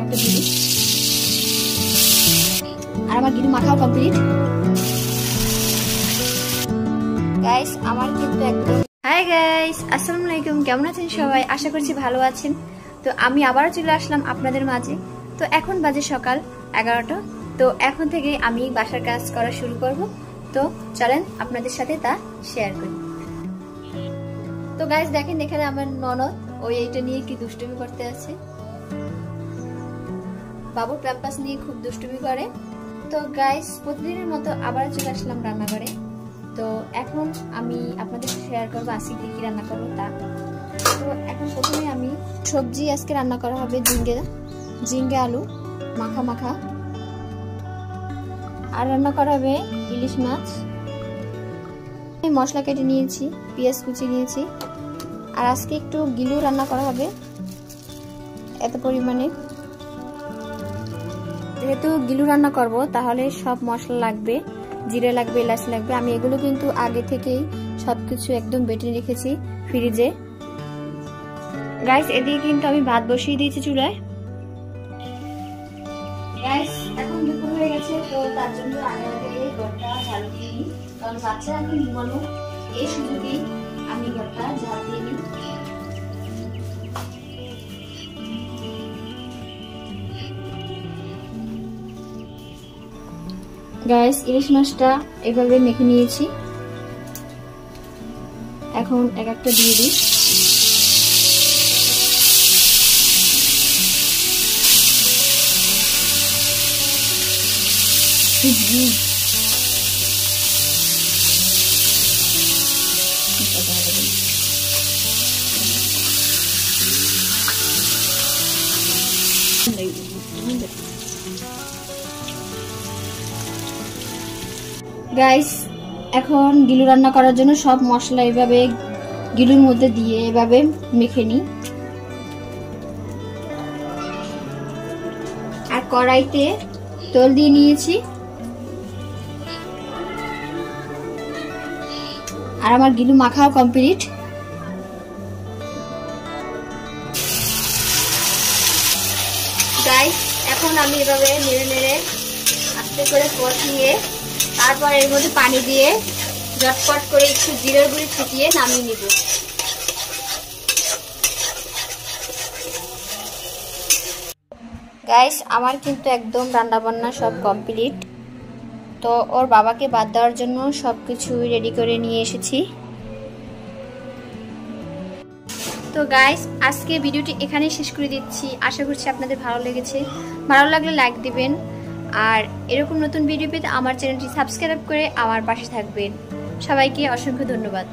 একটা দিই। আর আমার গিলু মাখাও কমপ্লিট। গাইস আমার কিন্তু একদম হাই গাইস, আসসালামু আলাইকুম। কেমন আছেন সবাই? আশা করছি ভালো আছেন। তো আমি আবারও চলে আসলাম আপনাদের মাঝে। তো এখন বাজে সকাল 11টা। তো এখন থেকে আমি বাসার কাজ করা শুরু করব। তো চলেন আপনাদের সাথে তা শেয়ার করি। তো গাইস দেখেন এখানে আমার ননদ ওই এইটা নিয়ে কি দুষ্টুমি করতে আছে। বাবু প্যাম্পাস নিয়ে খুব দুষ্টুমি করে। তো গাইস প্রতিদিনের মতো আবার চলে আসলাম রান্নাঘরে। তো এখন আমি আপনাদের শেয়ার করবো আজকে কি কি রান্না করবো তা। তো এখন প্রথমে আমি সবজি আজকে রান্না করা হবে ঝিঙ্গে আলু মাখা মাখা, আর রান্না করা হবে ইলিশ মাছ। মশলা কেটে নিয়েছি, পেঁয়াজ কুচি নিয়েছি, আর আজকে একটু গিলু রান্না করা হবে এত পরিমাণে। যেহেতু গিলু রান্না করব তাহলে সব মশলা লাগবে, জিরে লাগবে, এলাচ লাগবে। আমি এগুলো কিন্তু আগে থেকেই সবকিছু একদম বেটে রেখেছি ফ্রিজে। গাইস এদিকে কিন্তু আমি ভাত বসিয়ে দিয়েছি চুলায়। গাইস এখন দুপুর হয়ে গেছে, তো তার জন্য আগে ঘরটা ঝাড়ু দিয়ে নিই, কারণ বাচ্চারা এখন ঘুমানো, এই সুযোগেই আমি ঘরটা ঝাড়ু দিয়ে নিই। গাইস ইলিশ মাছটা এভাবে মেখে নিয়েছি, এখন এক একটা দিয়ে দিই। গাইস এখন গিলু রান্না করার জন্য সব মশলা এভাবে গিলুর মধ্যে দিয়ে এভাবে মেখে নিই। আর কড়াইতে তেল দিয়ে নিয়েছি, আর আমার গিলু মাখাও কমপ্লিট। গাইস এখন আমি এভাবে নেড়ে নেড়ে আস্তে করে কষিয়ে তারপর এর মধ্যে পানি দিয়ে ঝটপট করে একটু জিরার গুঁড়ি ছিটিয়ে নামিয়ে নিব। গাইস আমার কিন্তু একদম রান্না বান্না সব কমপ্লিট। তো ওর বাবাকে বাদ দেওয়ার জন্য সবকিছু রেডি করে নিয়ে এসেছি। তো গাইস আজকে ভিডিওটি এখানেই শেষ করে দিচ্ছি। আশা করছি আপনাদের ভালো লেগেছে। ভালো লাগলে লাইক দিবেন, আর এরকম নতুন ভিডিও পেতে আমার চ্যানেলটি সাবস্ক্রাইব করে আমার পাশে থাকবেন। সবাইকে অসংখ্য ধন্যবাদ।